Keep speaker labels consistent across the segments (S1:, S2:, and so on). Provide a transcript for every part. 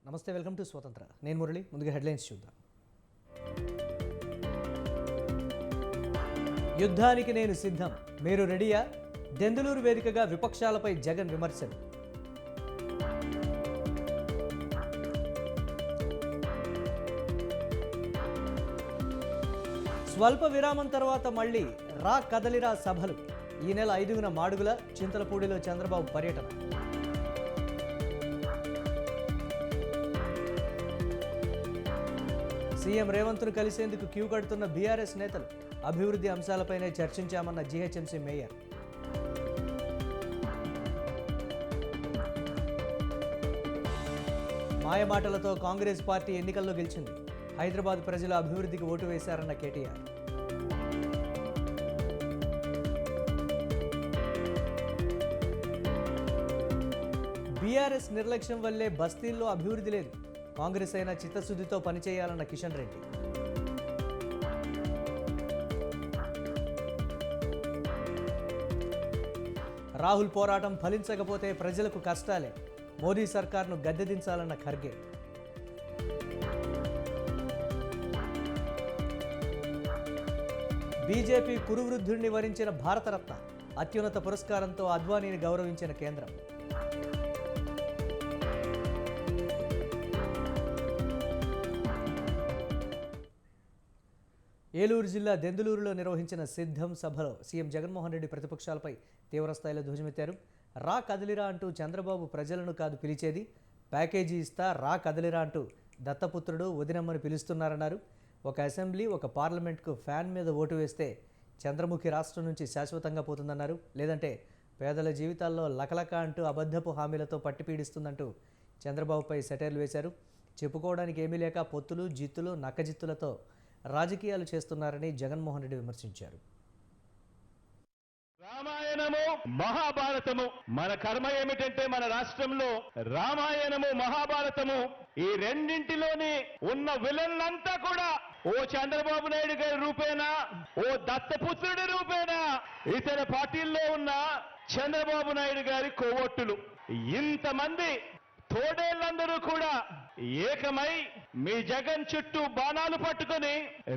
S1: నమస్తే, welcome to స్వతంత్ర. నేను మురళి. ముందుగా హెడ్లైన్స్ చూద్దాం. యుద్ధానికి నేను సిద్ధం, మీరు రెడీయా? దెందులూరు వేదికగా విపక్షాలపై జగన్ విమర్శలు. స్వల్ప విరామం తర్వాత మళ్ళీ రా కదలిరా సభలు. ఈ నెల 5న మాడుగుల, చింతలపూడిలో చంద్రబాబు పర్యటన. సీఎం రేవంత్ను కలిసేందుకు క్యూ కడుతున్న బీఆర్ఎస్ నేతలు. అభివృద్ధి అంశాలపైనే చర్చించామన్న జీహెచ్ఎంసీ మేయర్. మాయమాటలతో కాంగ్రెస్ పార్టీ ఎన్నికల్లో గెలిచింది. హైదరాబాద్ ప్రజలు అభివృద్ధికి ఓటు వేశారన్న కేటీఆర్. బీఆర్ఎస్ నిర్లక్ష్యం వల్లే బస్తీల్లో అభివృద్ధి లేదు. కాంగ్రెస్ అయినా చిత్తశుద్ధితో పనిచేయాలన్న కిషన్ రెడ్డి. రాహుల్ పోరాటం ఫలించకపోతే ప్రజలకు కష్టాలే. మోదీ సర్కార్ను గద్దెదించాలన్న ఖర్గే. బీజేపీ కురువృద్ధుడిని వరించిన భారతరత్న. అత్యున్నత పురస్కారంతో అద్వానీని గౌరవించిన కేంద్రం. ఏలూరు జిల్లా దెందులూరులో నిర్వహించిన సిద్ధం సభలో సీఎం జగన్మోహన్ రెడ్డి ప్రతిపక్షాలపై తీవ్రస్థాయిలో ధ్వజమెత్తారు. రా కదిలిరా అంటూ చంద్రబాబు ప్రజలను కాదు పిలిచేది, ప్యాకేజీ ఇస్తా రా కదిలిరా అంటూ దత్తపుత్రుడు వదినమ్మని పిలుస్తున్నారన్నారు. ఒక అసెంబ్లీ, ఒక పార్లమెంట్కు ఫ్యాన్ మీద ఓటు వేస్తే చంద్రముఖి రాష్ట్రం నుంచి శాశ్వతంగా పోతుందన్నారు. లేదంటే పేదల జీవితాల్లో లకలక అంటూ అబద్ధపు హామీలతో పట్టిపీడిస్తుందంటూ చంద్రబాబుపై సెటైర్లు వేశారు. చెప్పుకోవడానికి ఏమీ లేక పొత్తులు, జిత్తులు, నక్కజిత్తులతో రాజకీయాలు చేస్తున్నారని జగన్మోహన్ రెడ్డి విమర్శించారు.
S2: రామాయణము, మహాభారతము మన కర్మ ఏమిటంటే మన రాష్ట్రంలో రామాయణము, మహాభారతము ఈ రెండింటిలోని ఉన్న విలన్లంతా కూడా ఓ చంద్రబాబు నాయుడు గారి రూపేనా, ఓ దత్తపుత్రుడి రూపేనా ఇతర పార్టీల్లో ఉన్న చంద్రబాబు నాయుడు గారి కోవొట్టులు. ఇంతమంది తోడేళ్ళందరూ కూడా ఏకమై మీ జగన్ చుట్టూ బాణాలు పట్టుకొని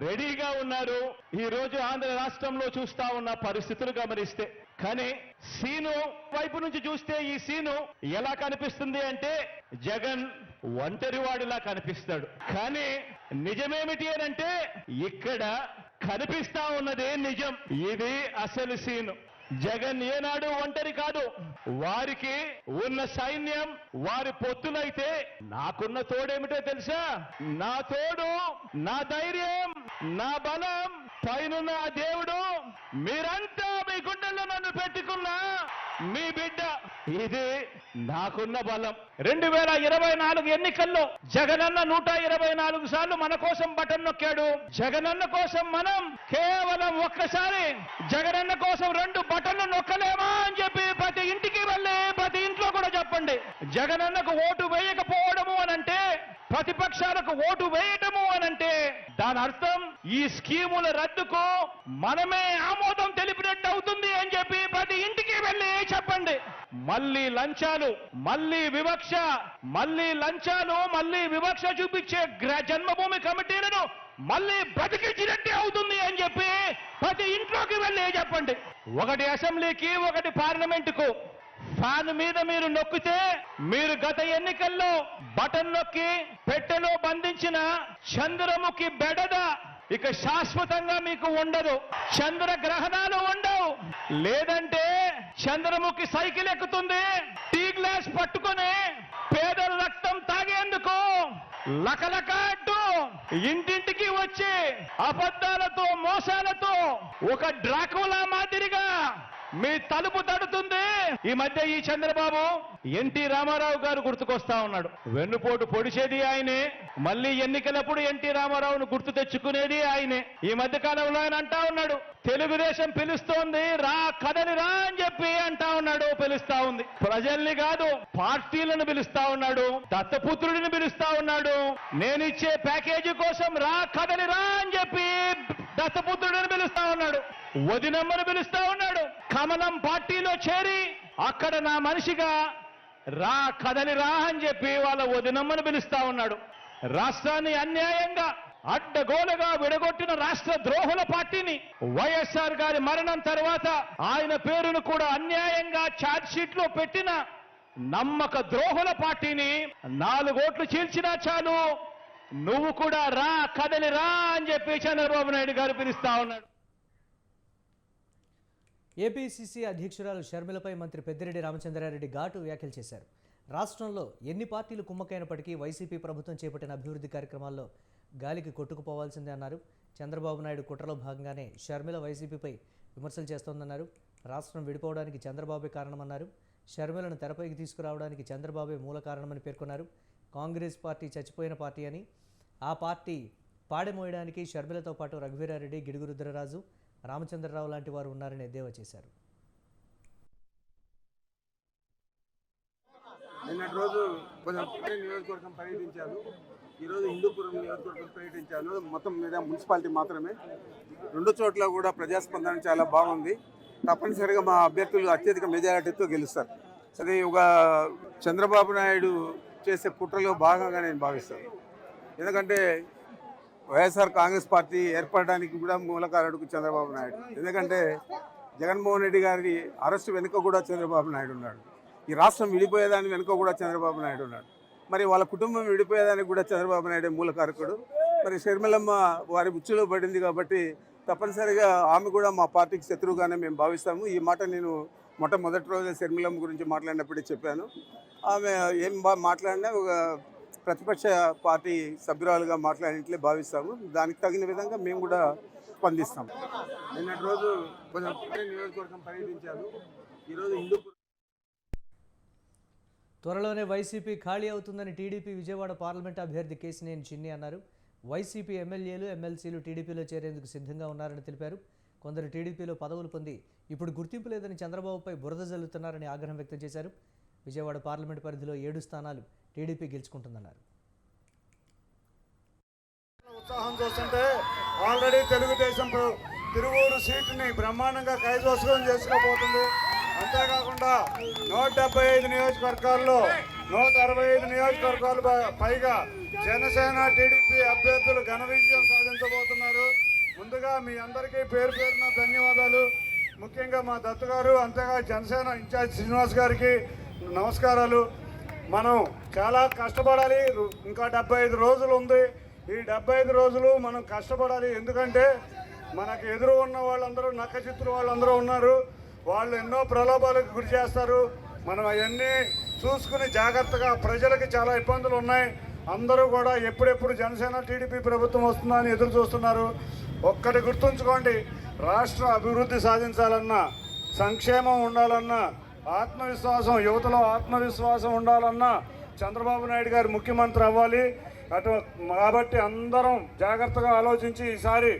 S2: రెడీగా ఉన్నారు. ఈ రోజు ఆంధ్ర రాష్ట్రంలో చూస్తా ఉన్న పరిస్థితులు గమనిస్తే, కానీ సీను వైపు నుంచి చూస్తే ఈ సీను ఎలా కనిపిస్తుంది అంటే జగన్ ఒంటరివాడిలా కనిపిస్తాడు. కానీ నిజమేమిటి అనంటే ఇక్కడ కనిపిస్తా ఉన్నదే నిజం. ఇది అసలు సీను. జగన్ ఏనాడు ఒంటరి కాదు. వారికి ఉన్న సైన్యం వారి పొత్తులైతే నాకున్న తోడేమిటో తెలుసా? నా తోడు, నా ధైర్యం, నా బలం పైనున్న ఆ దేవుడు. మీరంతా మీ గుండెల్లో నన్ను పెట్టుకున్నా మీ బిడ్డ. ఇది నాకున్న బలం. 2024 ఎన్నికల్లో జగనన్న 124 సార్లు మన కోసం బటన్ నొక్కాడు. జగనన్న కోసం మనం కేవలం ఒక్కసారి జగనన్న కోసం 2 బటన్లు నొక్కలేమా అని చెప్పి ప్రతి ఇంటికి వెళ్ళి ప్రతి ఇంట్లో కూడా చెప్పండి. జగనన్నకు ఓటు వేయకపోవడము అనంటే, ప్రతిపక్షాలకు ఓటు వేయటము అనంటే దాని అర్థం ఈ స్కీముల రద్దుకు మనమే ఆమోదం తెలిపినట్టు అవుతుంది అని చెప్పి ప్రతి ఇంటికి వెళ్ళి చెప్పండి. మళ్ళీ లంచాలు, మళ్ళీ వివక్ష, మళ్ళీ లంచాలు, మళ్ళీ వివక్ష చూపించే జన్మభూమి కమిటీలను మళ్ళీ బ్రతికించినట్టే అవుతుంది అని చెప్పి ప్రతి ఇంట్లోకి వెళ్ళి చెప్పండి. ఒకటి అసెంబ్లీకి, ఒకటి పార్లమెంటుకు ఫ్యాన్ మీద మీరు నొక్కితే మీరు గత ఎన్నికల్లో బటన్ నొక్కి పెట్టెలో బంధించిన చంద్రముఖి బెడద ఇక శాశ్వతంగా మీకు ఉండదు. చంద్రగ్రహణాలు ఉండవు. లేదంటే చంద్రముఖి సైకిల్ ఎక్కుతుంది, టీ గ్లాస్ పట్టుకొని పేదల రక్తం తాగేందుకు లకలక అంటూ ఇంటింటికి వచ్చి అబద్ధాలతో, మోసాలతో ఒక డ్రాకులా మాదిరిగా మీ తలుపు తడుతుంది. ఈ మధ్య ఈ చంద్రబాబు ఎన్టీ రామారావు గారు గుర్తుకొస్తా ఉన్నాడు. వెన్నుపోటు పొడిచేది ఆయనే, మళ్ళీ ఎన్నికలప్పుడు ఎన్టీ రామారావును గుర్తు తెచ్చుకునేది ఆయనే. ఈ మధ్య కాలంలో ఆయన అంటా ఉన్నాడు, తెలుగుదేశం పిలుస్తోంది రా కదలిరా అని చెప్పి అంటా ఉన్నాడు. పిలుస్తా ఉంది. ప్రజల్ని కాదు, పార్టీలను పిలుస్తా ఉన్నాడు. దత్తపుత్రుడిని పిలుస్తా ఉన్నాడు. నేనిచ్చే ప్యాకేజీ కోసం రా కదలిరా అని చెప్పి దత్తపుత్రుడిని పిలుస్తా ఉన్నాడు. వదినమ్మను పిలుస్తా ఉన్నాడు. కమలం పార్టీలో చేరి అక్కడ నా మనిషిగా రా కదలి రా అని చెప్పి వాళ్ళ వదినమ్మను పిలుస్తా ఉన్నాడు. రాష్ట్రాన్ని అన్యాయంగా అడ్డగోలుగా విడగొట్టిన రాష్ట్ర ద్రోహుల పార్టీని వైఎస్ఆర్ గారి మరణం తర్వాత ఆయన పేరును కూడా అన్యాయంగా ఛార్జ్ షీట్ లో పెట్టిన నమ్మక ద్రోహుల పార్టీని 4 ఓట్లు చీల్చినా చాలు నువ్వు కూడా రా కదలి రా అని చెప్పి చంద్రబాబు నాయుడు గారు పిలుస్తా ఉన్నాడు.
S1: ఏపీసీసీ అధ్యక్షురాలు షర్మిలపై మంత్రి పెద్దిరెడ్డి రామచంద్రారెడ్డి ఘాటు వ్యాఖ్యలు చేశారు. రాష్ట్రంలో ఎన్ని పార్టీలు కుమ్మకైనప్పటికీ వైసీపీ ప్రభుత్వం చేపట్టిన అభివృద్ధి కార్యక్రమాల్లో గాలికి కొట్టుకుపోవాల్సిందే అన్నారు. చంద్రబాబు నాయుడు కుట్రలో భాగంగానే షర్మిల వైసీపీపై విమర్శలు చేస్తోందన్నారు. రాష్ట్రం విడిపోవడానికి చంద్రబాబే కారణమన్నారు. షర్మిలను తెరపైకి తీసుకురావడానికి చంద్రబాబే మూల కారణమని పేర్కొన్నారు. కాంగ్రెస్ పార్టీ చచ్చిపోయిన పార్టీ అని, ఆ పార్టీ పాడెమోయడానికి షర్మిలతో పాటు రఘువీరారెడ్డి, గిడుగు రుద్రరాజు, రామచంద్రరావు లాంటి వారు ఉన్నారని ఎద్దేవా చేశారు.
S3: నిన్నటి రోజు కొంచెం నియోజకవర్గం పర్యటించాను. ఈరోజు హిందూపురం నియోజకవర్గం పర్యటించాను. మొత్తం మీద మున్సిపాలిటీ మాత్రమే. 2 చోట్ల కూడా ప్రజాస్పందన చాలా బాగుంది. తప్పనిసరిగా మా అభ్యర్థులు అత్యధిక మెజారిటీతో గెలుస్తారు. అది ఒక చంద్రబాబు నాయుడు చేసే కుట్రలో భాగంగా నేను భావిస్తాను. ఎందుకంటే వైఎస్ఆర్ కాంగ్రెస్ పార్టీ ఏర్పడడానికి కూడా మూలకారుడు చంద్రబాబు నాయుడు. ఎందుకంటే జగన్మోహన్ రెడ్డి గారి అరెస్టు వెనుక కూడా చంద్రబాబు నాయుడు ఉన్నాడు. ఈ రాష్ట్రం విడిపోయేదాని వెనుక కూడా చంద్రబాబు నాయుడు ఉన్నాడు. మరి వాళ్ళ కుటుంబం విడిపోయేదానికి కూడా చంద్రబాబు నాయుడే మూలకారకుడు. మరి షర్మిలమ్మ వారి ఉచ్చులో పడింది కాబట్టి తప్పనిసరిగా ఆమె కూడా మా పార్టీకి శత్రువుగానే మేము భావిస్తాము. ఈ మాట నేను మొట్టమొదటి రోజే షర్మిలమ్మ గురించి మాట్లాడినప్పుడే చెప్పాను. ఆమె ఏం మాట్లాడినా ఒక ప్రతిపక్ష పార్టీ సభ్యురాలుగా మాట్లాడినట్లే భావిస్తాము. దానికి తగిన విధంగా మేము కూడా స్పందిస్తాం. నిన్నటి రోజు కొంచెం నియోజకవర్గం పర్యటించాను. ఈరోజు హిందూపురం
S1: త్వరలోనే వైసీపీ ఖాళీ అవుతుందని టీడీపీ విజయవాడ పార్లమెంట్ అభ్యర్థి కేశినేని చిన్ని అన్నారు. వైసీపీ ఎమ్మెల్యేలు, ఎమ్మెల్సీలు టీడీపీలో చేరేందుకు సిద్ధంగా ఉన్నారని తెలిపారు. కొందరు టీడీపీలో పదవులు పొంది ఇప్పుడు గుర్తింపు లేదని చంద్రబాబుపై బురద జల్లుతున్నారని ఆగ్రహం వ్యక్తం చేశారు. విజయవాడ పార్లమెంట్ పరిధిలో 7 స్థానాలు టీడీపీ గెలుచుకుంటుందన్నారు.
S4: ఉత్సాహం చూస్తుంటే ఆల్రెడీ తెలుగుదేశం తిరువూరు సీటుని బ్రహ్మాండంగా కైవసం చేసుకోబోతుంది. అంతేకాకుండా 175 నియోజకవర్గాల్లో 165 నియోజకవర్గాలు పైగా జనసేన, టీడీపీ అభ్యర్థులు ఘన విజయం సాధించబోతున్నారు. ముందుగా మీ అందరికీ పేరు పేరున ధన్యవాదాలు. ముఖ్యంగా మా దత్తు గారు, అంతేగా జనసేన ఇన్ఛార్జ్ శ్రీనివాస్ గారికి నమస్కారాలు. మనం చాలా కష్టపడాలి. ఇంకా 75 రోజులు ఉంది. ఈ 75 రోజులు మనం కష్టపడాలి. ఎందుకంటే మనకు ఎదురు ఉన్న వాళ్ళందరూ నక్కచిత్తులు వాళ్ళందరూ ఉన్నారు. వాళ్ళు ఎన్నో ప్రలోభాలకు గురి చేస్తారు. మనం అవన్నీ చూసుకుని జాగ్రత్తగా, ప్రజలకి చాలా ఇబ్బందులు ఉన్నాయి. అందరూ కూడా ఎప్పుడెప్పుడు జనసేన, టీడీపీ ప్రభుత్వం వస్తుందని ఎదురు చూస్తున్నారు. ఒక్కటి గుర్తుంచుకోండి, రాష్ట్ర అభివృద్ధి సాధించాలన్నా, సంక్షేమం ఉండాలన్నా, ఆత్మవిశ్వాసం, యువతలో ఆత్మవిశ్వాసం ఉండాలన్నా చంద్రబాబు నాయుడు గారు ముఖ్యమంత్రి అవ్వాలి. కాబట్టి అందరం జాగ్రత్తగా ఆలోచించి ఈసారి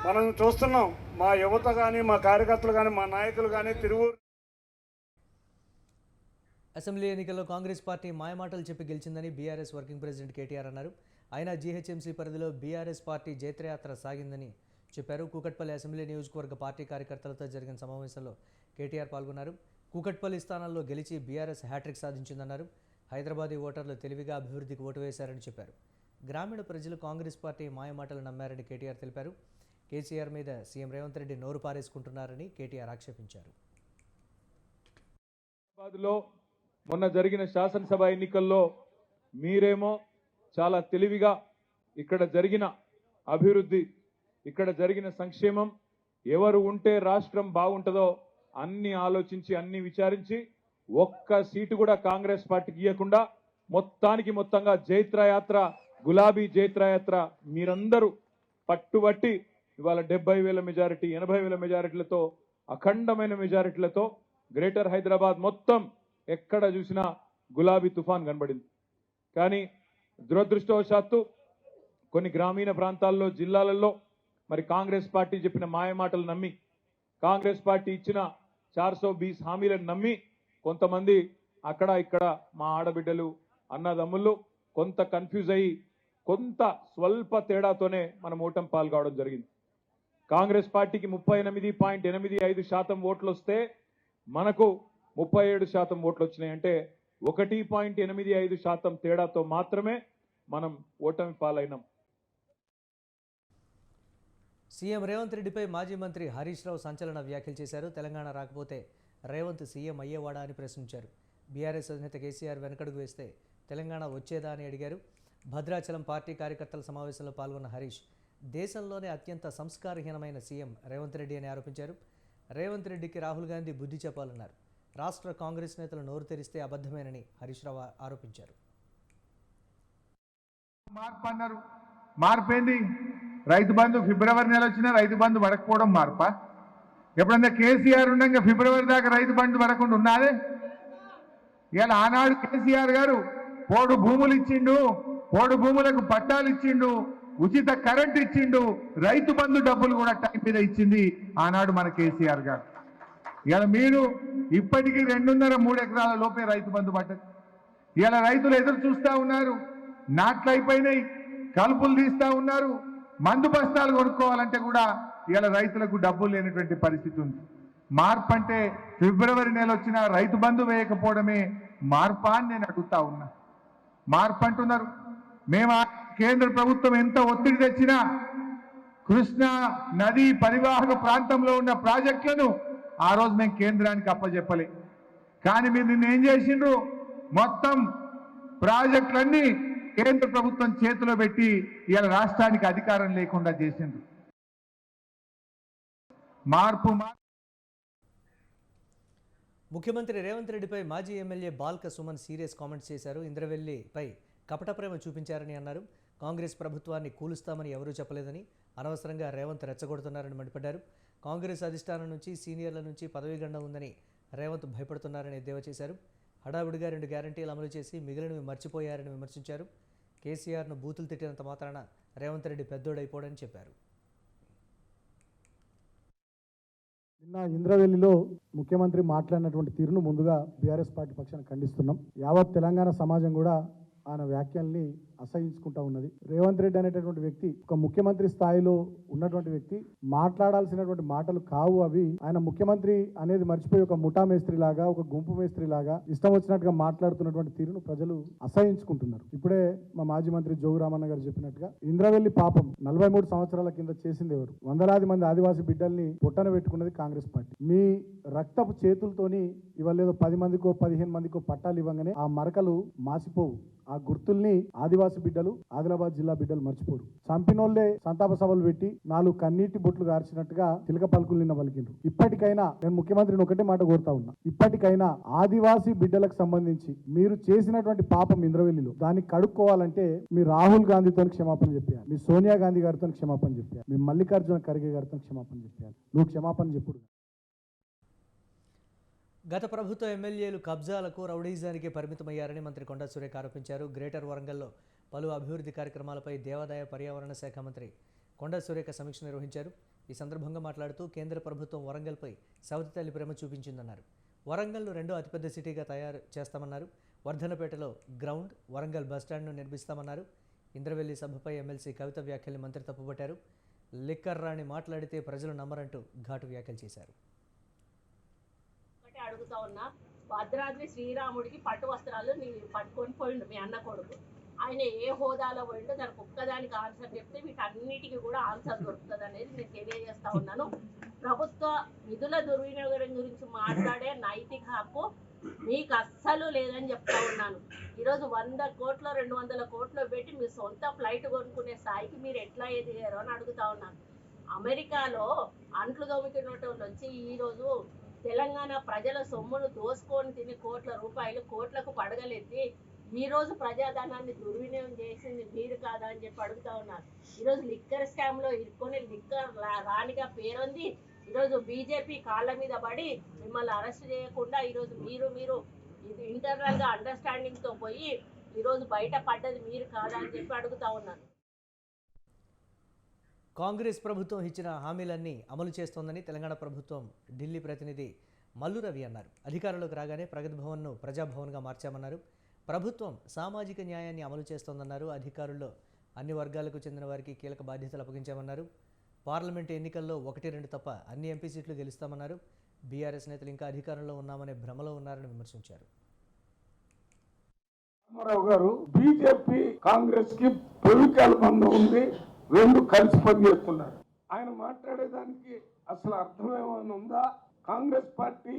S4: మనం చూస్తున్నాం, మా యువత కానీ, మా కార్యకర్తలు కానీ, మా నాయకులు కానీ తిరువూరు
S1: అసెంబ్లీ ఎన్నికల్లో కాంగ్రెస్ పార్టీ మాయమాటలు చెప్పి గెలిచిందని బీఆర్ఎస్ వర్కింగ్ ప్రెసిడెంట్ కేటీఆర్ అన్నారు. అయినా జీహెచ్ఎంసీ పరిధిలో బీఆర్ఎస్ పార్టీ జైత్రయాత్ర సాగిందని చెప్పారు. కూకట్పల్లి అసెంబ్లీ నియోజకవర్గ పార్టీ కార్యకర్తలతో జరిగిన సమావేశంలో కేటీఆర్ పాల్గొన్నారు. కూకట్పల్లి స్థానాల్లో గెలిచి బీఆర్ఎస్ హ్యాట్రిక్ సాధించిందన్నారు. హైదరాబాదీ ఓటర్లు తెలివిగా అభివృద్ధికి ఓటు వేశారని చెప్పారు. గ్రామీణ ప్రజలు కాంగ్రెస్ పార్టీ మాయమాటలు నమ్మారని కేటీఆర్ తెలిపారు. కేసీఆర్ మీద సీఎం రేవంత్ రెడ్డి నోరు పారేసుకుంటున్నారని కేటీఆర్ ఆక్షేపించారు.
S5: మొన్న జరిగిన శాసనసభ ఎన్నికల్లో మీరేమో చాలా తెలివిగా ఇక్కడ జరిగిన అభివృద్ధి, ఇక్కడ జరిగిన సంక్షేమం, ఎవరు ఉంటే రాష్ట్రం బాగుంటుందో అన్ని ఆలోచించి, అన్ని విచారించి ఒక్క సీటు కూడా కాంగ్రెస్ పార్టీకి ఇవ్వకుండా మొత్తంగా జైత్రయాత్ర, గులాబీ జైత్రయాత్ర మీరందరూ పట్టుబట్టి ఇవాళ 70,000 మెజారిటీ, 80,000 మెజారిటీలతో, అఖండమైన మెజారిటీలతో గ్రేటర్ హైదరాబాద్ మొత్తం ఎక్కడ చూసినా గులాబీ తుఫాన్ కనబడింది. కానీ దురదృష్టవశాత్తు కొన్ని గ్రామీణ ప్రాంతాల్లో, జిల్లాలలో మరి కాంగ్రెస్ పార్టీ చెప్పిన మాయమాటలు నమ్మి, కాంగ్రెస్ పార్టీ ఇచ్చిన 420 హామీలను నమ్మి కొంతమంది అక్కడ ఇక్కడ మా ఆడబిడ్డలు, అన్నదమ్ముళ్ళు కొంత కన్ఫ్యూజ్ అయ్యి కొంత స్వల్ప తేడాతోనే మనం ఓటమి పాల్గొనడం జరిగింది. కాంగ్రెస్ పార్టీకి 38.85% ఓట్లు వస్తే మనకు 37% ఓట్లు వచ్చినాయి. అంటే 1.85% తేడాతో మాత్రమే మనం ఓటమి పాలైనాం.
S1: సీఎం రేవంత్ రెడ్డిపై మాజీ మంత్రి హరీష్ రావు సంచలన వ్యాఖ్యలు చేశారు. తెలంగాణ రాకపోతే రేవంత్ సీఎం అయ్యేవాడా అని ప్రశ్నించారు. బీఆర్ఎస్ అధినేత కేసీఆర్ వెనకడుగు వేస్తే తెలంగాణ వచ్చేదా అని అడిగారు. భద్రాచలం పార్టీ కార్యకర్తల సమావేశంలో పాల్గొన్న హరీష్ దేశంలోనే అత్యంత సంస్కారహీనమైన సీఎం రేవంత్ రెడ్డి అని ఆరోపించారు. రేవంత్ రెడ్డికి రాహుల్ గాంధీ బుద్ధి చెప్పాలన్నారు. రాష్ట్ర కాంగ్రెస్ నేతలు నోరు తెరిస్తే అబద్ధమేనని హరీష్ రావు ఆరోపించారు.
S6: మార్పు అన్నారు, మార్పేంది? రైతు బంధు ఫిబ్రవరి నెల వచ్చినా రైతు బంధు పడకపోవడం మార్పా? ఎప్పుడన్నా కేసీఆర్ ఉండగా ఫిబ్రవరి దాకా రైతు బంధు పడకుండా ఉన్నాదే? ఇలా ఆనాడు కేసీఆర్ గారు పోడు భూములు ఇచ్చిండు, పోడు భూములకు పట్టాలు ఇచ్చిండు, ఉచిత కరెంట్ ఇచ్చిండు, రైతు బంధు డబ్బులు కూడా టైం మీద ఇచ్చింది ఆనాడు మన కేసీఆర్ గారు. ఇలా మీరు ఇప్పటికీ 2.5-3 ఎకరాల లోపే రైతు బంధు పడ్డది. ఇలా రైతులు ఎదురు చూస్తా ఉన్నారు, నాట్లు అయిపోయినాయి, కలుపులు తీస్తా ఉన్నారు, మందు బస్తాలు కొనుక్కోవాలంటే కూడా ఇలా రైతులకు డబ్బులు లేనటువంటి పరిస్థితి ఉంది. మార్పు అంటే ఫిబ్రవరి నెల వచ్చిన రైతు బంధు వేయకపోవడమే మార్పా అని నేను అడుగుతా ఉన్నా. మార్పు అంటున్నారు. మేము కేంద్ర ప్రభుత్వం ఎంత ఒత్తిడి తెచ్చినా కృష్ణా నది పరివాహక ప్రాంతంలో ఉన్న ప్రాజెక్టులను ఆ రోజు మేము కేంద్రానికి అప్పచెప్పలే. కానీ మీరు నిన్న ఏం చేసిండ్రు? మొత్తం ప్రాజెక్టులన్నీ కేంద్ర ప్రభుత్వం చేతిలో పెట్టి ఇలా రాష్ట్రానికి అధికారం లేకుండా చేసిండ్రు. మార్పు
S1: ముఖ్యమంత్రి రేవంత్ రెడ్డిపై మాజీ MLA Balka Suman serious comments చేశారు. ఇంద్రవెల్లిపై కపట ప్రేమ చూపించారని అన్నారు. కాంగ్రెస్ ప్రభుత్వాన్ని కూలుస్తామని ఎవరూ చెప్పలేదని, అనవసరంగా రేవంత్ రెచ్చగొడుతున్నారని మండిపడ్డారు. కాంగ్రెస్ అధిష్టానం నుంచి సీనియర్ల నుంచి పదవీగండం ఉందని రేవంత్ భయపడుతున్నారని ఎద్దేవా చేశారు. హడావుడిగా 2 గ్యారంటీలు అమలు చేసి మిగిలినవి మర్చిపోయారని విమర్శించారు. కేసీఆర్ను బూతులు తిట్టినంత మాత్రాన రేవంత్ రెడ్డి పెద్దోడైపోడని చెప్పారు.
S7: నిన్న ఇంద్రవెల్లిలో ముఖ్యమంత్రి మాట్లాడినటువంటి తీరును ముందుగా బీఆర్ఎస్ పార్టీ పక్షాన ఖండిస్తున్నాం. యావత్ తెలంగాణ సమాజం కూడా ఆయన వ్యాఖ్యల్ని అసహించుకుంటా ఉన్నది. రేవంత్ రెడ్డి అనేటటువంటి వ్యక్తి ఒక ముఖ్యమంత్రి స్థాయిలో ఉన్నటువంటి వ్యక్తి, మాట్లాడాల్సినటువంటి మాటలు కావు అవి. ఆయన ముఖ్యమంత్రి అనేది మర్చిపోయి ఒక ముఠా మేస్త్రి లాగా, ఒక గుంపు మేస్త్రి లాగా ఇష్టం వచ్చినట్టుగా మాట్లాడుతున్నటువంటి తీరును ప్రజలు అసహించుకుంటున్నారు. ఇప్పుడే మా మాజీ మంత్రి జోగురామన్న గారు చెప్పినట్టుగా ఇంద్రవెల్లి పాపం 43 సంవత్సరాల కింద చేసింది ఎవరు? వందలాది మంది ఆదివాసీ బిడ్డల్ని పొట్టన పెట్టుకున్నది కాంగ్రెస్ పార్టీ. మీ రక్తపు చేతులతోని ఇవాళ ఏదో 10 మందికో 15 మందికో పట్టాలు ఇవ్వగానే ఆ మరకలు మాసిపోవు. ఆ గుర్తుల్ని ఆదివాసీ బిడ్డలు, ఆదిలాబాద్ జిల్లా బిడ్డలు మర్చిపోరు. చంపినోళ్లే సంతాప సభలు పెట్టి 4 కన్నీటి బొట్లు గార్చినట్టుగా తిలక పలుకులు నిన్న పలికిండ్రు. ఇప్పటికైనా నేను ముఖ్యమంత్రిని ఒకటే మాట కోరుతా ఉన్నా, ఇప్పటికైనా ఆదివాసీ బిడ్డలకు సంబంధించి మీరు చేసినటువంటి పాపం ఇంద్రవెల్లిలో దాన్ని కడుక్కోవాలంటే మీ రాహుల్ గాంధీతో క్షమాపణ చెప్పారు, మీ సోనియా గాంధీ గారితో క్షమాపణ చెప్పారు, మీ మల్లికార్జున ఖర్గే గారితో క్షమాపణ చెప్పారు. నువ్వు క్షమాపణ చెప్పుడు.
S1: గత ప్రభుత్వ ఎమ్మెల్యేలు కబ్జాలకు, రౌడీజానికి పరిమితమయ్యారని మంత్రి కొండా సురేఖ ఆరోపించారు. గ్రేటర్ వరంగల్లో పలు అభివృద్ధి కార్యక్రమాలపై దేవాదాయ పర్యావరణ శాఖ మంత్రి కొండా సురేఖ సమీక్ష నిర్వహించారు. ఈ సందర్భంగా మాట్లాడుతూ కేంద్ర ప్రభుత్వం వరంగల్పై సవతి తల్లి ప్రేమ చూపించిందన్నారు. వరంగల్ను 2వ అతిపెద్ద సిటీగా తయారు చేస్తామన్నారు. వర్ధనపేటలో గ్రౌండ్, వరంగల్ బస్టాండ్ను నిర్మిస్తామన్నారు. ఇంద్రవెల్లి సభపై ఎమ్మెల్సీ కవిత వ్యాఖ్యల్ని మంత్రి తప్పుపట్టారు. లిక్కర్ రాణి మాట్లాడితే ప్రజలు నమ్మరంటూ ఘాటు వ్యాఖ్యలు చేశారు.
S8: అడుగుతా ఉన్నా, భద్రాద్రి శ్రీరాముడికి పట్టు వస్త్రాలు పట్టుకొని పోయిండు మీ అన్న కొడుకు. ఆయన ఏ హోదాలో పోయిండో దానికి ఒక్కదానికి ఆన్సర్ చెప్తే వీటన్నిటికీ కూడా ఆన్సర్ దొరుకుతుంది అనేది నేను తెలియజేస్తా ఉన్నాను. ప్రభుత్వ నిధుల దుర్వినియోగం గురించి మాట్లాడే నైతిక హక్కు మీకు అస్సలు లేదని చెప్తా ఉన్నాను. ఈరోజు 100 కోట్లు 200 కోట్లు పెట్టి మీ సొంత ఫ్లైట్ కొనుక్కునే స్థాయికి మీరు ఎట్లా ఎదిగారు అని అడుగుతా ఉన్నాను. అమెరికాలో అంట్లు దొమ్ముకునేటోళ్ళు వచ్చి ఈరోజు తెలంగాణ ప్రజల సొమ్మును దోసుకొని తిని కోట్ల రూపాయలు కోట్లకు పడగలెత్తి ఈరోజు ప్రజాధనాన్ని దుర్వినియోగం చేసింది మీరు కాదా అని చెప్పి అడుగుతా ఉన్నారు. ఈరోజు లిక్కర్ స్కామ్లో ఇరుక్కొని లిక్కర్ రాణిగా పేరుంది. ఈరోజు బీజేపీ కాళ్ళ మీద పడి మిమ్మల్ని అరెస్ట్ చేయకుండా ఈరోజు మీరు ఇంటర్నల్గా అండర్స్టాండింగ్తో పోయి ఈరోజు బయట పడ్డది మీరు కాదా అని చెప్పి అడుగుతా ఉన్నాను.
S1: కాంగ్రెస్ ప్రభుత్వం ఇచ్చిన హామీలన్నీ అమలు చేస్తోందని తెలంగాణ ప్రభుత్వం ఢిల్లీ ప్రతినిధి మల్లు రవి అన్నారు. అధికారంలోకి రాగానే ప్రగతి భవన్ను ప్రజాభవన్గా మార్చామన్నారు. ప్రభుత్వం సామాజిక న్యాయాన్ని అమలు చేస్తోందన్నారు. అధికారుల్లో అన్ని వర్గాలకు చెందిన వారికి కీలక బాధ్యతలు అప్పగించామన్నారు. పార్లమెంటు ఎన్నికల్లో 1-2 తప్ప అన్ని ఎంపీ సీట్లు గెలుస్తామన్నారు. బీఆర్ఎస్ నేతలు ఇంకా అధికారంలో ఉన్నామనే భ్రమలో ఉన్నారని విమర్శించారు.
S9: రామారావు గారు బీజేపీ కాంగ్రెస్ కి పొలిటికల్ బంధం ఉంది, రెండు కలిసి పనిచేస్తున్నారు. ఆయన మాట్లాడేదానికి అసలు అర్థమేమైనా ఉందా? కాంగ్రెస్ పార్టీ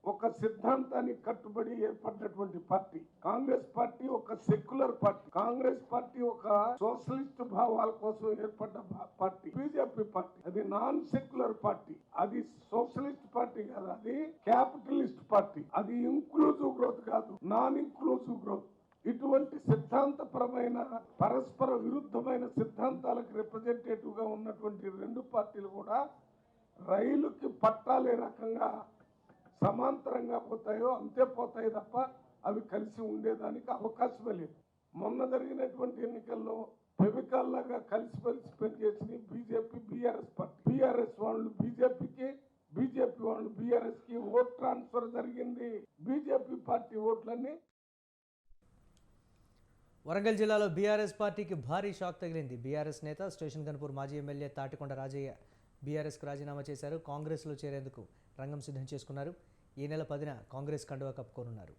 S9: ఒక సిద్ధాంతానికి కట్టుబడి ఏర్పడినటువంటి పార్టీ. కాంగ్రెస్ పార్టీ ఒక సెక్యులర్ పార్టీ. కాంగ్రెస్ పార్టీ ఒక సోషలిస్ట్ భావాల కోసం ఏర్పడ్డ పార్టీ. బీజేపీ పార్టీ అది నాన్ సెక్యులర్ పార్టీ, అది సోషలిస్ట్ పార్టీ కాదు, అది క్యాపిటలిస్ట్ పార్టీ. అది ఇంక్లూజివ్ గ్రోత్ కాదు, నాన్ ఇంక్లూజివ్ గ్రోత్. ఇటువంటి సిద్ధాంతపరమైన పరస్పర విరుద్ధమైన సిద్ధాంతాలకు రిప్రజెంటేటివ్ గా ఉన్నటువంటి రెండు పార్టీలు కూడా రైలుకి పట్టాలే రకంగా సమాంతరంగా పోతాయో అంతే పోతాయి తప్ప అవి కలిసి ఉండేదానికి అవకాశమే లేదు. మొన్న జరిగినటువంటి ఎన్నికల్లో ఫెవికాల్లాగా కలిసి పనిచేసి బీజేపీ బీఆర్ఎస్ పార్టీ, బీఆర్ఎస్ వాళ్ళు బీజేపీకి, బీజేపీ వాళ్ళు బీఆర్ఎస్ కి ఓట్ ట్రాన్స్ఫర్ జరిగింది. బీజేపీ పార్టీ ఓట్లన్నీ.
S1: వరంగల్ జిల్లాలో బీఆర్ఎస్ పార్టీకి భారీ షాక్ తగిలింది. బీఆర్ఎస్ నేత స్టేషన్ గన్పూర్ మాజీ ఎమ్మెల్యే తాటికొండ రాజయ్య బీఆర్ఎస్కు రాజీనామా చేశారు. కాంగ్రెస్లో చేరేందుకు రంగం సిద్ధం చేసుకున్నారు. ఈ నెల 10న కాంగ్రెస్ కండువా కప్పుకోనున్నారు.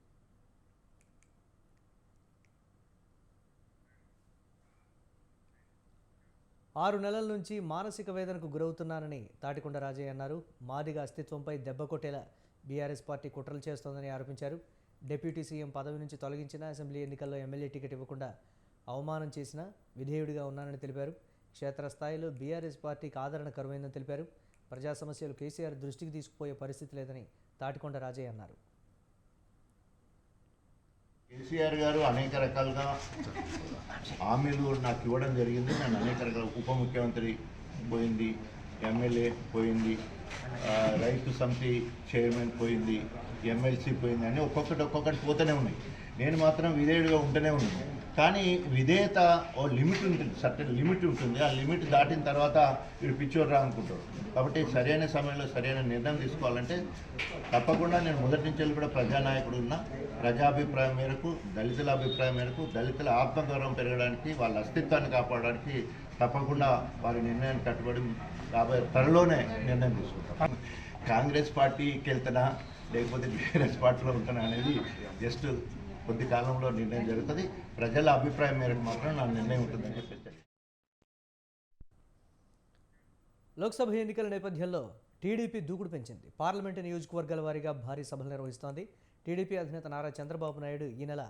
S1: ఆరు నెలల నుంచి మానసిక వేదనకు గురవుతున్నానని తాటికొండ రాజయ్య అన్నారు. మాదిగ అస్తిత్వంపై దెబ్బ కొట్టేలా బీఆర్ఎస్ పార్టీ కుట్రలు చేస్తోందని ఆరోపించారు. డిప్యూటీ సీఎం పదవి నుంచి తొలగించిన, అసెంబ్లీ ఎన్నికల్లో ఎమ్మెల్యే టికెట్ ఇవ్వకుండా అవమానం చేసిన విధేయుడిగా ఉన్నానని తెలిపారు. క్షేత్రస్థాయిలో బీఆర్ఎస్ పార్టీకి ఆదరణ కరువైందని తెలిపారు. ప్రజా సమస్యలు కేసీఆర్ దృష్టికి తీసుకుపోయే పరిస్థితి లేదని తాటికొండ రాజయ్య అన్నారు.
S10: కేసీఆర్ గారు అనేక రకాలుగా హామీలు నాకు ఇవ్వడం జరిగింది. నేను అనేక రకాల ఉప ముఖ్యమంత్రి పోయింది, ఎమ్మెల్యే పోయింది, రైతు సమితి చైర్మన్ పోయింది, ఎమ్మెల్సీ పోయింది అని ఒక్కొక్కటి పోతూనే ఉన్నాయి. నేను మాత్రం విధేయుడిగా ఉంటూనే ఉన్నాను. కానీ విధేయత ఓ లిమిట్ ఉంటుంది, సర్టెన్ లిమిట్ ఉంటుంది. ఆ లిమిట్ దాటిన తర్వాత వీడు పిచ్చోర్రా అనుకుంటాడు. కాబట్టి సరైన సమయంలో సరైన నిర్ణయం తీసుకోవాలంటే తప్పకుండా నేను మొదటి నుంచి కూడా ప్రజానాయకుడు ఉన్నా. ప్రజాభిప్రాయం మేరకు, దళితుల అభిప్రాయం మేరకు, దళితుల ఆత్మగౌరవం పెరగడానికి, వాళ్ళ అస్తిత్వాన్ని కాపాడడానికి తప్పకుండా వారి నిర్ణయాన్ని కట్టుబడి త్వరలోనే నిర్ణయం తీసుకుంటాం. కాంగ్రెస్ పార్టీకి వెళ్తున్నా లేకపోతే బీఆర్ఎస్ పార్టీలో ఉంటున్నా అనేది జస్ట్ కొద్ది కాలంలో నిర్ణయం జరుగుతుంది. ప్రజల అభిప్రాయం మేరకు మాత్రం నా నిర్ణయం ఉంటుందని చెప్పేసి.
S1: లోక్సభ ఎన్నికల నేపథ్యంలో టీడీపీ దూకుడు పెంచింది. పార్లమెంటు నియోజకవర్గాల వారీగా భారీ సభలు నిర్వహిస్తోంది. టీడీపీ అధినేత నారా చంద్రబాబు నాయుడు ఈ నెల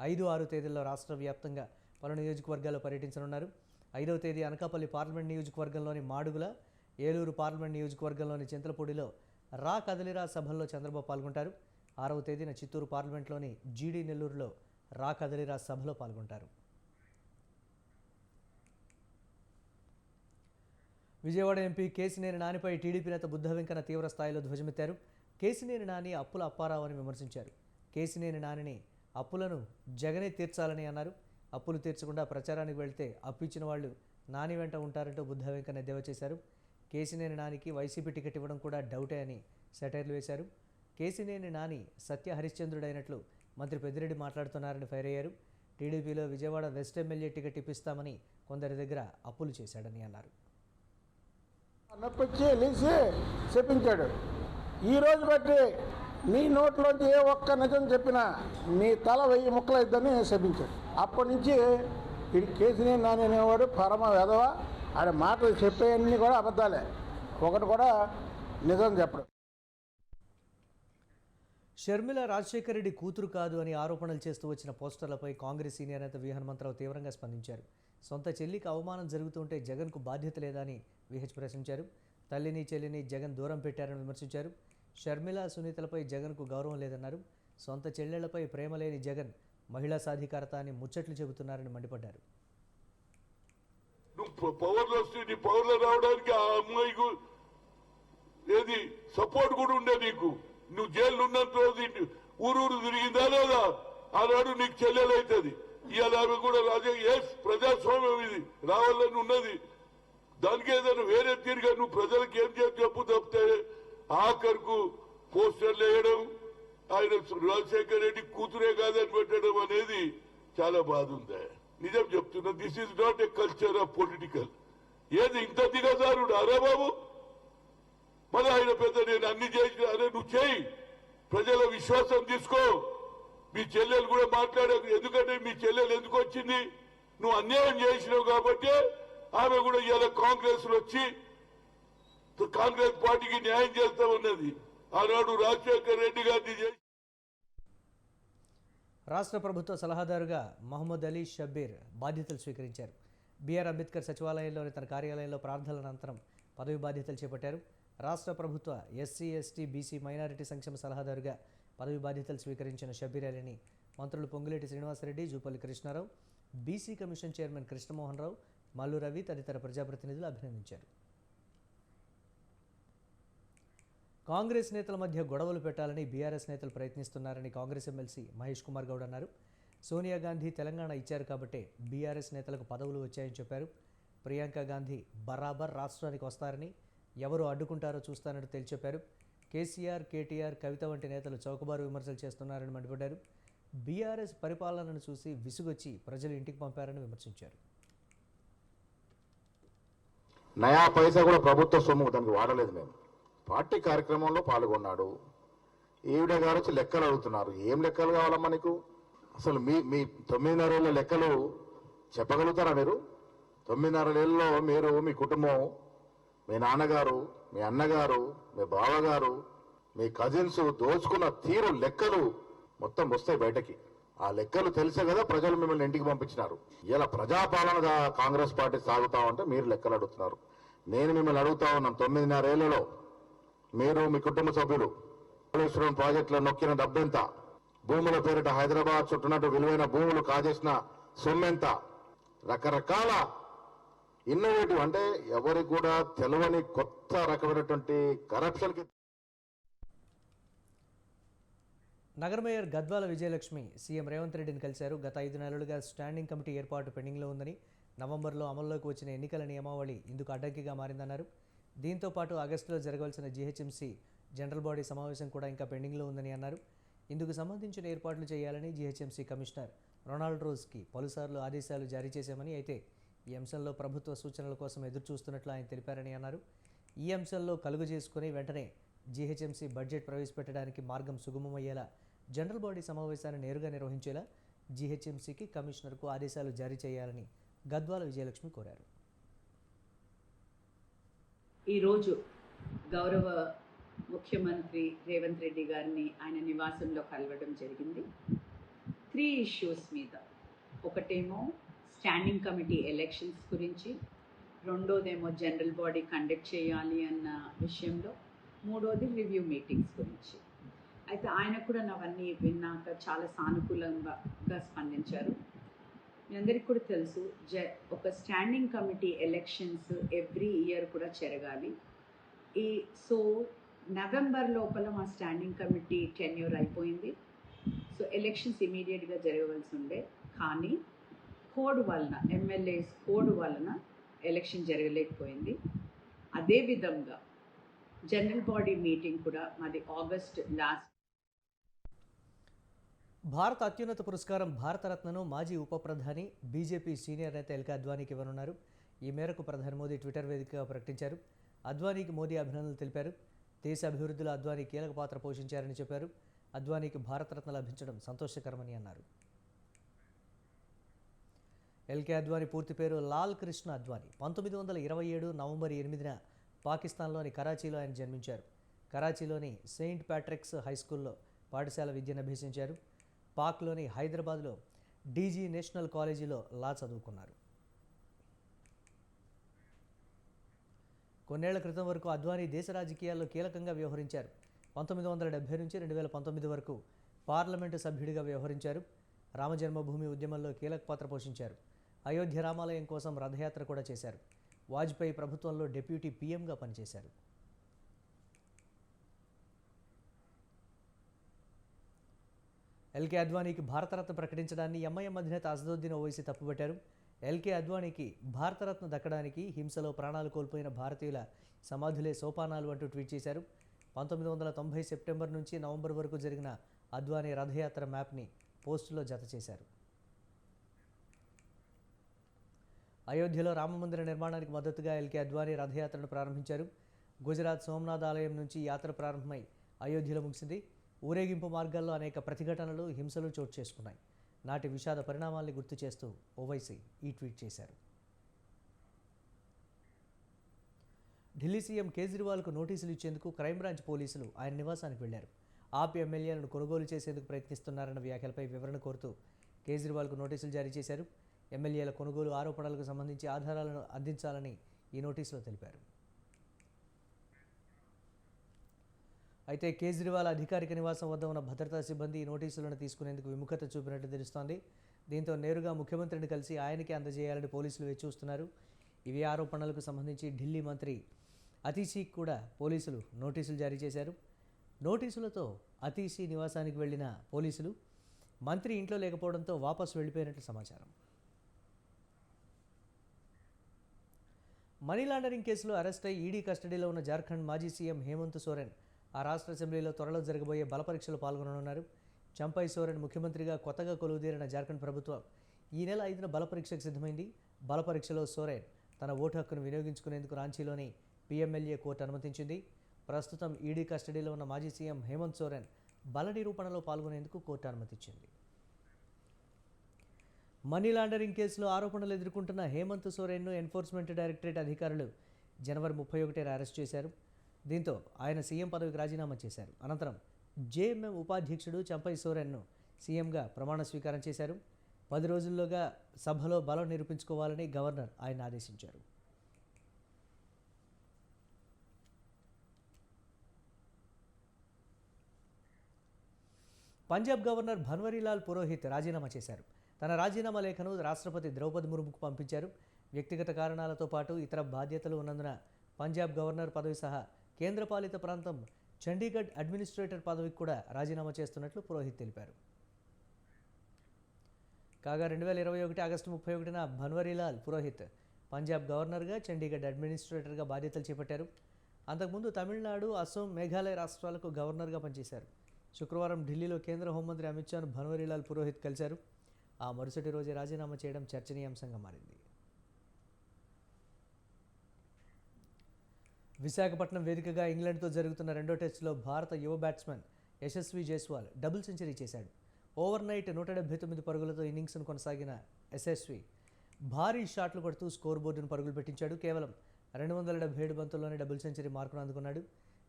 S1: 5, 6 తేదీల్లో రాష్ట్ర వ్యాప్తంగా పలు నియోజకవర్గాల్లో పర్యటించనున్నారు. 5వ తేదీ అనకాపల్లి పార్లమెంట్ నియోజకవర్గంలోని మాడుగుల, ఏలూరు పార్లమెంట్ నియోజకవర్గంలోని చింతలపూడిలో రా కదలిరా సభల్లో చంద్రబాబు పాల్గొంటారు. 6వ తేదీన చిత్తూరు పార్లమెంట్లోని జీడీ నెల్లూరులో రా కదలిరా సభలో పాల్గొంటారు. విజయవాడ ఎంపీ కేసినేని నానిపై టీడీపీ నేత బుద్ధ వెంకన్న తీవ్ర స్థాయిలో ధ్వజమెత్తారు. కేసినేని నాని అప్పుల అప్పారావు అని విమర్శించారు. కేసినేని నానిని అప్పులను జగనే తీర్చాలని అన్నారు. అప్పులు తీర్చకుండా ప్రచారానికి వెళ్తే అప్పిచ్చిన వాళ్ళు నాని వెంట ఉంటారంటూ బుద్ధ వెంకన్న ఎద్దేవా చేశారు. కేసినేని నానికి వైసీపీ టికెట్ ఇవ్వడం కూడా డౌటే అని సెటైర్లు వేశారు. కేసినేని నాని సత్య హరిశ్చంద్రుడైనట్లు మంత్రి పెద్దిరెడ్డి మాట్లాడుతున్నారని ఫైర్ అయ్యారు. టీడీపీలో విజయవాడ వెస్ట్ ఎమ్మెల్యే టికెట్ ఇప్పిస్తామని కొందరి దగ్గర అప్పులు చేశాడని అన్నారు.
S11: నొప్పించి లేచి చెప్పించాడు. ఈరోజు బట్టి నీ నోట్లోంచి ఏ ఒక్క నిజం చెప్పినా నీ తల 1000 ముక్కలైద్దని చెప్పించాడు. అప్పటి నుంచి ఇది కేసినేని నాని అనేవాడు పరమ వెధవ. ఆడ మాటలు చెప్పేవన్నీ కూడా అబద్ధాలే, ఒకటి కూడా నిజం చెప్పడం.
S1: షర్మిల రాజశేఖర రెడ్డి కూతురు కాదు అని ఆరోపణలు చేస్తూ వచ్చిన పోస్టర్లపై కాంగ్రెస్ సీనియర్ నేత వి హనుమంతరావు తీవ్రంగా స్పందించారు. సొంత చెల్లికి అవమానం జరుగుతుంటే జగన్కు బాధ్యత లేదా అని విహెచ్ ప్రశ్నించారు. తల్లిని చెల్లిని జగన్ దూరం పెట్టారని విమర్శించారు. షర్మిల, సునీతలపై జగన్కు గౌరవం లేదన్నారు. సొంత చెల్లెళ్లపై ప్రేమ లేని జగన్ మహిళా సాధికారత అని ముచ్చట్లు చెబుతున్నారని మండిపడ్డారు.
S12: పవర్లో వస్తే నీ పవర్లో రావడానికి ఆ అమ్మాయికు ఏది సపోర్ట్ కూడా ఉండే. నీకు నువ్వు జైలు ఉన్నంత రోజు ఊరూరు తిరిగిందా లేదా? ఆనాడు నీకు చెల్లెలైతుంది. ఇవాళ ఆమె కూడా రాజా ప్రజాస్వామ్యం ఇది రావాలని ఉన్నది. దానికి ఏదైనా వేరే తీరుగా నువ్వు ప్రజలకు ఏం చేసి చెప్పు తప్పితే ఆఖరుకు పోస్టర్లు వేయడం, ఆయన రాజశేఖర రెడ్డి కూతురే కాదని పెట్టడం అనేది చాలా బాధ ఉంది. నిజం చెప్తున్నా, this is not a culture of political. ఏది ఇంత దిగజారుడు అరే బాబు, మళ్ళీ ఆయన పెద్ద నేను అన్ని చేసిన అరే నువ్వు చేయి, ప్రజల విశ్వాసం తీసుకో, మీ చెల్లెలు కూడా మాట్లాడారు. ఎందుకంటే మీ చెల్లెలు ఎందుకు వచ్చింది, నువ్వు అన్యాయం చేసినావు కాబట్టి ఆమె కూడా ఇవాళ కాంగ్రెస్ లో వచ్చి కాంగ్రెస్ పార్టీకి న్యాయం చేస్తా ఉన్నది. ఆనాడు రాజశేఖర రెడ్డి గారిని చేసి
S1: రాష్ట్ర ప్రభుత్వ సలహాదారుగా మహమ్మద్ అలీ షబ్బీర్ బాధ్యతలు స్వీకరించారు. బిఆర్ అంబేద్కర్ సచివాలయంలోని తన కార్యాలయంలో ప్రార్థనల అనంతరం పదవి బాధ్యతలు చేపట్టారు. రాష్ట్ర ప్రభుత్వ ఎస్సీ ఎస్టీ బీసీ మైనారిటీ సంక్షేమ సలహాదారుగా పదవి బాధ్యతలు స్వీకరించిన షబ్బీర్ అలీని మంత్రులు Ponguleti Srinivasa Reddy, Jupally Krishna Rao, BC commission chairman Krishna Mohan Rao, Mallu Ravi తదితర ప్రజాప్రతినిధులు అభినందించారు. కాంగ్రెస్ నేతల మధ్య గొడవలు పెట్టాలని బీఆర్ఎస్ నేతలు ప్రయత్నిస్తున్నారని కాంగ్రెస్ ఎమ్మెల్సీ మహేష్ కుమార్ గౌడ్ అన్నారు. సోనియా గాంధీ తెలంగాణ ఇచ్చారు కాబట్టే బీఆర్ఎస్ నేతలకు పదవులు వచ్చాయని చెప్పారు. ప్రియాంక గాంధీ బరాబర్ రాష్ట్రానికి వస్తారని, ఎవరు అడ్డుకుంటారో చూస్తానని తేల్చెప్పారు. కేసీఆర్, కేటీఆర్, కవిత వంటి నేతలు చౌకబారు విమర్శలు చేస్తున్నారని మండిపడ్డారు. బీఆర్ఎస్ పరిపాలనను చూసి విసుగొచ్చి ప్రజలు ఇంటికి పంపారని విమర్శించారు.
S13: నయా పైసా కూడా ప్రభుత్వ సొమ్ము దానికి వాడలేదు. మేము పార్టీ కార్యక్రమంలో పాల్గొన్నాడు. ఈవిడ గారు వచ్చి లెక్కలు అడుగుతున్నారు. ఏం లెక్కలు కావాలమ్మా నీకు? అసలు మీ 9.5 ఏళ్ళ లెక్కలు చెప్పగలుగుతారా మీరు? 9.5 ఏళ్ళలో మీరు, మీ కుటుంబం, మీ నాన్నగారు, మీ అన్నగారు, మీ బావగారు, మీ కజిన్స్ దోచుకున్న తీరు లెక్కలు మొత్తం వస్తాయి బయటకి. ఆ లెక్కలు తెలిసే కదా ప్రజలు మిమ్మల్ని ఇంటికి పంపించినారు. ఇలా ప్రజాపాలన కాంగ్రెస్ పార్టీ సాగుతా ఉంటే మీరు లెక్కలు అడుగుతున్నారు. నేను మిమ్మల్ని అడుగుతా ఉన్నాను, 9.5 ఏళ్లలో మీరు, మీ కుటుంబ సభ్యులు కాళేశ్వరం ప్రాజెక్టులో నొక్కిన డబ్బెంత? భూముల పేరిట హైదరాబాద్ చుట్టూనట్టు విలువైన భూములు కాజేసిన సొమ్మెంత? రకరకాల ఇన్నోవేటివ్ అంటే ఎవరికి కూడా తెలియని కొత్త రకమైనటువంటి కరప్షన్కి.
S1: నగర మేయర్ గద్వాల విజయలక్ష్మి సీఎం రేవంత్ రెడ్డిని కలిశారు. గత 5 నెలలుగా స్టాండింగ్ కమిటీ ఏర్పాటు పెండింగ్లో ఉందని, నవంబర్లో అమల్లోకి వచ్చిన ఎన్నికల నియమావళి ఇందుకు అడ్డంకిగా మారిందన్నారు. దీంతో పాటు ఆగస్టులో జరగవలసిన జీహెచ్ఎంసీ జనరల్ బాడీ సమావేశం కూడా ఇంకా పెండింగ్లో ఉందని అన్నారు. ఇందుకు సంబంధించిన ఏర్పాట్లు చేయాలని జీహెచ్ఎంసీ కమిషనర్ రొనాల్డ్ రోజ్కి పలుసార్లు ఆదేశాలు జారీ చేశామని, అయితే ఈ అంశంలో ప్రభుత్వ సూచనల కోసం ఎదురు చూస్తున్నట్లు ఆయన తెలిపారని అన్నారు. ఈ అంశంలో కలుగు చేసుకుని వెంటనే జీహెచ్ఎంసీ బడ్జెట్ ప్రవేశపెట్టడానికి మార్గం సుగమమయ్యేలా జనరల్ బాడీ సమావేశాన్ని నేరుగా నిర్వహించేలా జీహెచ్ఎంసీకి కమిషనర్కు ఆదేశాలు జారీ చేయాలని గద్వాల విజయలక్ష్మి కోరారు.
S14: ఈరోజు గౌరవ ముఖ్యమంత్రి రేవంత్ రెడ్డి గారిని ఆయన నివాసంలో కలవడం జరిగింది. 3 ఇష్యూస్ మీద. ఒకటేమో స్టాండింగ్ కమిటీ ఎలక్షన్స్ గురించి, రెండోదేమో జనరల్ బాడీ కండక్ట్ చేయాలి అన్న విషయంలో, మూడోది రివ్యూ మీటింగ్స్ గురించి. అయితే ఆయన కూడా అవన్నీ విన్నాక చాలా సానుకూలంగా స్పందించారు. మీ అందరికీ కూడా తెలుసు, ఒక standing committee elections every year కూడా జరగాలి. సో నవంబర్ లోపల మా స్టాండింగ్ కమిటీ టెన్యూర్ అయిపోయింది. సో ఎలక్షన్స్ ఇమీడియట్గా జరగవలసి ఉండే, కానీ కోడ్ వలన, ఎమ్మెల్యేస్ కోడ్ వలన ఎలక్షన్ జరగలేకపోయింది. అదేవిధంగా జనరల్ బాడీ మీటింగ్ కూడా మాది ఆగస్ట్ లాస్ట్.
S1: భారత అత్యున్నత పురస్కారం భారతరత్నను మాజీ ఉప ప్రధాని, బీజేపీ సీనియర్ నేత ఎల్కే అద్వానీకి ఇవ్వనున్నారు. ఈ మేరకు ప్రధాని మోదీ ట్విట్టర్ వేదికగా ప్రకటించారు. అద్వానీకి మోదీ అభినందనలు తెలిపారు. దేశ అభివృద్ధిలో అద్వానీ కీలక పాత్ర పోషించారని చెప్పారు. అద్వానీకి భారతరత్న లభించడం సంతోషకరమని అన్నారు. ఎల్కే అద్వానీ పూర్తి పేరు లాల్ కృష్ణ అద్వానీ. 1927 నవంబర్ 8న పాకిస్తాన్లోని కరాచీలో ఆయన జన్మించారు. కరాచీలోని సెయింట్ ప్యాట్రిక్స్ హై స్కూల్లో పాఠశాల విద్యను అభ్యసించారు. పాక్లోని హైదరాబాద్లో డీజీ నేషనల్ కాలేజీలో లా చదువుకున్నారు. కొన్నేళ్ల క్రితం వరకు అద్వానీ దేశ రాజకీయాల్లో కీలకంగా వ్యవహరించారు. 1970 నుంచి 2019 వరకు పార్లమెంటు సభ్యుడిగా వ్యవహరించారు. రామజన్మభూమి ఉద్యమంలో కీలక పాత్ర పోషించారు. అయోధ్య రామాలయం కోసం రథయాత్ర కూడా చేశారు. వాజ్పేయి ప్రభుత్వంలో డిప్యూటీ పీఎంగా పనిచేశారు. ఎల్కే అద్వానీకి భారతరత్న ప్రకటించడాన్ని ఎంఐఎం అధినేత అసదుద్దీన్ ఓవైసీ తప్పుపట్టారు. ఎల్కే అద్వానీకి భారతరత్న దక్కడానికి హింసలో ప్రాణాలు కోల్పోయిన భారతీయుల సమాధులే సోపానాలు అంటూ ట్వీట్ చేశారు. 1990 సెప్టెంబర్ నుంచి నవంబర్ వరకు జరిగిన అద్వానీ రథయాత్ర మ్యాప్ని పోస్టులో జత చేశారు. అయోధ్యలో రామమందిర నిర్మాణానికి మద్దతుగా ఎల్కే అద్వానీ రథయాత్రను ప్రారంభించారు. గుజరాత్ సోమనాథ్ ఆలయం నుంచి యాత్ర ప్రారంభమై అయోధ్యలో ముగిసింది. ఊరేగింపు మార్గాల్లో అనేక ప్రతిఘటనలు, హింసలు చోటు చేసుకున్నాయి. నాటి విషాద పరిణామాల్ని గుర్తు చేస్తూ ఓవైసీ ఈ ట్వీట్ చేశారు. ఢిల్లీ సీఎం కేజ్రీవాల్కు నోటీసులు ఇచ్చేందుకు క్రైమ్-బ్రాంచ్ పోలీసులు ఆయన నివాసానికి వెళ్లారు. ఆప్ ఎమ్మెల్యేలను కొనుగోలు చేసేందుకు ప్రయత్నిస్తున్నారన్న వ్యాఖ్యలపై వివరణ కోరుతూ కేజ్రీవాల్కు నోటీసులు జారీ చేశారు. ఎమ్మెల్యేల కొనుగోలు ఆరోపణలకు సంబంధించి ఆధారాలను అందించాలని ఈ నోటీసులో తెలిపారు. అయితే కేజ్రీవాల్ అధికారిక నివాసం వద్ద ఉన్న భద్రతా సిబ్బంది ఈ నోటీసులను తీసుకునేందుకు విముఖత చూపినట్టు తెలుస్తోంది. దీంతో నేరుగా ముఖ్యమంత్రిని కలిసి ఆయనకే అందజేయాలని పోలీసులు వేచి చూస్తున్నారు. ఇవే ఆరోపణలకు సంబంధించి ఢిల్లీ మంత్రి అతీషీకి కూడా పోలీసులు నోటీసులు జారీ చేశారు. నోటీసులతో అతీషీ నివాసానికి వెళ్లిన పోలీసులు మంత్రి ఇంట్లో లేకపోవడంతో వాపసు వెళ్లిపోయినట్లు సమాచారం. మనీ లాండరింగ్ కేసులో అరెస్ట్ అయి ఈడీ కస్టడీలో ఉన్న జార్ఖండ్ మాజీ సీఎం హేమంత్ సోరెన్ ఆ రాష్ట్ర అసెంబ్లీలో త్వరలో జరగబోయే బల పరీక్షలో పాల్గొననున్నారు. చంపై సోరెన్ ముఖ్యమంత్రిగా కొత్తగా కొలువుదీరిన జార్ఖండ్ ప్రభుత్వం ఈ నెల 5న బల పరీక్షకు సిద్ధమైంది. బల పరీక్షలో సోరెన్ తన ఓటు హక్కును వినియోగించుకునేందుకు రాంచీలోని పీఎంఎల్ఏ కోర్టు అనుమతించింది. ప్రస్తుతం ఈడీ కస్టడీలో ఉన్న మాజీ సీఎం హేమంత్ సోరెన్ బల నిరూపణలో పాల్గొనేందుకు కోర్టు అనుమతించింది. మనీ లాండరింగ్ కేసులో ఆరోపణలు ఎదుర్కొంటున్న హేమంత్ సోరెన్ను ఎన్ఫోర్స్మెంట్ డైరెక్టరేట్ అధికారులు జనవరి 31న అరెస్ట్ చేశారు. దీంతో ఆయన సీఎం పదవికి రాజీనామా చేశారు. అనంతరం జేఎంఎం ఉపాధ్యక్షుడు చంపై సోరెన్ను సీఎంగా ప్రమాణ స్వీకారం చేశారు. 10 రోజుల్లోగా సభలో బలం నిరూపించుకోవాలని గవర్నర్ ఆయన ఆదేశించారు. పంజాబ్ గవర్నర్ భన్వరీలాల్ పురోహిత్ రాజీనామా చేశారు. తన రాజీనామా లేఖను రాష్ట్రపతి ద్రౌపది ముర్ముకు పంపించారు. వ్యక్తిగత కారణాలతో పాటు ఇతర బాధ్యతలు ఉన్నందున పంజాబ్ గవర్నర్ పదవి సహా కేంద్రపాలిత ప్రాంతం చండీగఢ్ అడ్మినిస్ట్రేటర్ పదవికి కూడా రాజీనామా చేస్తున్నట్లు పురోహిత్ తెలిపారు. కాగా 2021 ఆగస్టు 31న భన్వరీలాల్ పురోహిత్ పంజాబ్ గవర్నర్గా, చండీగఢ్ అడ్మినిస్ట్రేటర్గా బాధ్యతలు చేపట్టారు. అంతకుముందు తమిళనాడు, అస్సోం, మేఘాలయ రాష్ట్రాలకు గవర్నర్గా పనిచేశారు. శుక్రవారం ఢిల్లీలో కేంద్ర హోంమంత్రి అమిత్ షాను భన్వరీలాల్ పురోహిత్ కలిశారు. ఆ మరుసటి రోజే రాజీనామా చేయడం చర్చనీయాంశంగా మారింది. విశాఖపట్నం వేదికగా ఇంగ్లాండ్తో జరుగుతున్న రెండో టెస్టులో భారత యువ batsmen Yashasvi Jaiswal double century చేశాడు. ఓవర్ నైట్ 179 పరుగులతో ఇన్నింగ్స్ను కొనసాగిన యశస్వి భారీ షాట్లు కొడుతూ స్కోర్ బోర్డును పరుగులు పెట్టించాడు. కేవలం 277 బంతుల్లోనే డబుల్ సెంచరీ మార్కును అందుకున్నాడు.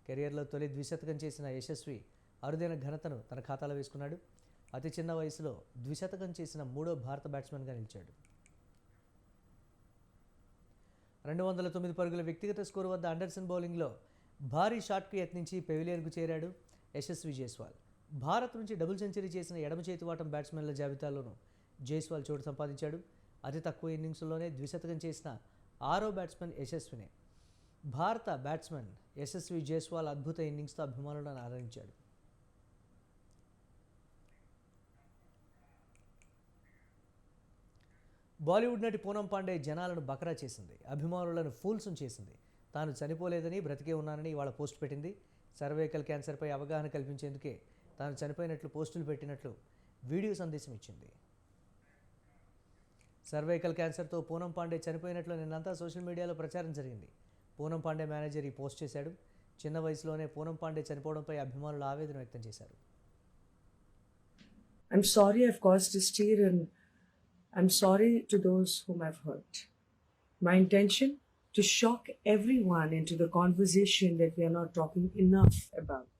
S1: కెరియర్లో తొలి ద్విశతకం చేసిన యశస్వి అరుదైన ఘనతను తన ఖాతాలో వేసుకున్నాడు. అతి చిన్న వయసులో ద్విశతకం చేసిన 3వ భారత బ్యాట్స్మెన్గా నిలిచాడు. 209 పరుగుల వ్యక్తిగత స్కోరు వద్ద అండర్సన్ బౌలింగ్లో భారీ షాట్కు యత్నించి పెవిలియన్కు చేరాడు యశస్వి జైస్వాల్. భారత్ నుంచి డబుల్ సెంచరీ చేసిన ఎడమ చేతివాటం బ్యాట్స్మెన్ల జాబితాలోనూ జైస్వాల్ చోటు సంపాదించాడు. అతి తక్కువ ఇన్నింగ్స్లోనే ద్విశతకం చేసిన 6వ బ్యాట్స్మెన్ యశస్వినే. భారత బ్యాట్స్మెన్ యశస్వి జైస్వాల్ అద్భుత ఇన్నింగ్స్తో అభిమానులను ఆదరించాడు. బాలీవుడ్ నటి పూనం పాండే జనాలను బకరా చేసింది. అభిమానులను ఫూల్స్ను చేసింది. తాను చనిపోలేదని, బ్రతికే ఉన్నానని ఇవాళ పోస్ట్ పెట్టింది. సర్వైకల్ క్యాన్సర్పై అవగాహన కల్పించేందుకే తాను చనిపోయినట్లు పోస్టులు పెట్టినట్లు వీడియో సందేశం ఇచ్చింది. సర్వైకల్ క్యాన్సర్తో పూనం పాండే చనిపోయినట్లు నిన్నంతా సోషల్ మీడియాలో ప్రచారం జరిగింది. పూనం పాండే మేనేజర్ ఈ పోస్ట్ చేశాడు. చిన్న వయసులోనే పూనం పాండే చనిపోవడంపై అభిమానులు ఆవేదన వ్యక్తం చేశారు.
S15: I'm sorry I've caused this tear and I'm sorry to those whom I've hurt. My intention to shock everyone into the conversation that we are not talking enough about,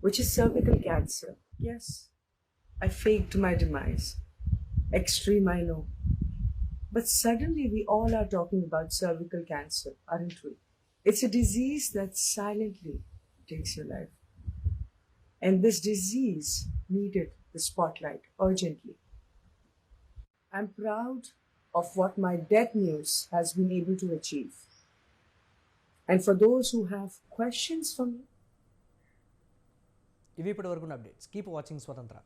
S15: which is cervical cancer. Yes, I faked my demise. Extreme, I know. But suddenly we all are talking about cervical cancer, aren't we? It's a disease that silently takes your life. And this disease needed the spotlight urgently. I'm proud of what my death news has been able to achieve. And for those who have questions for me,
S1: ఇవి ఇప్పటి వరకు updates. Keep watching స్వతంత్ర.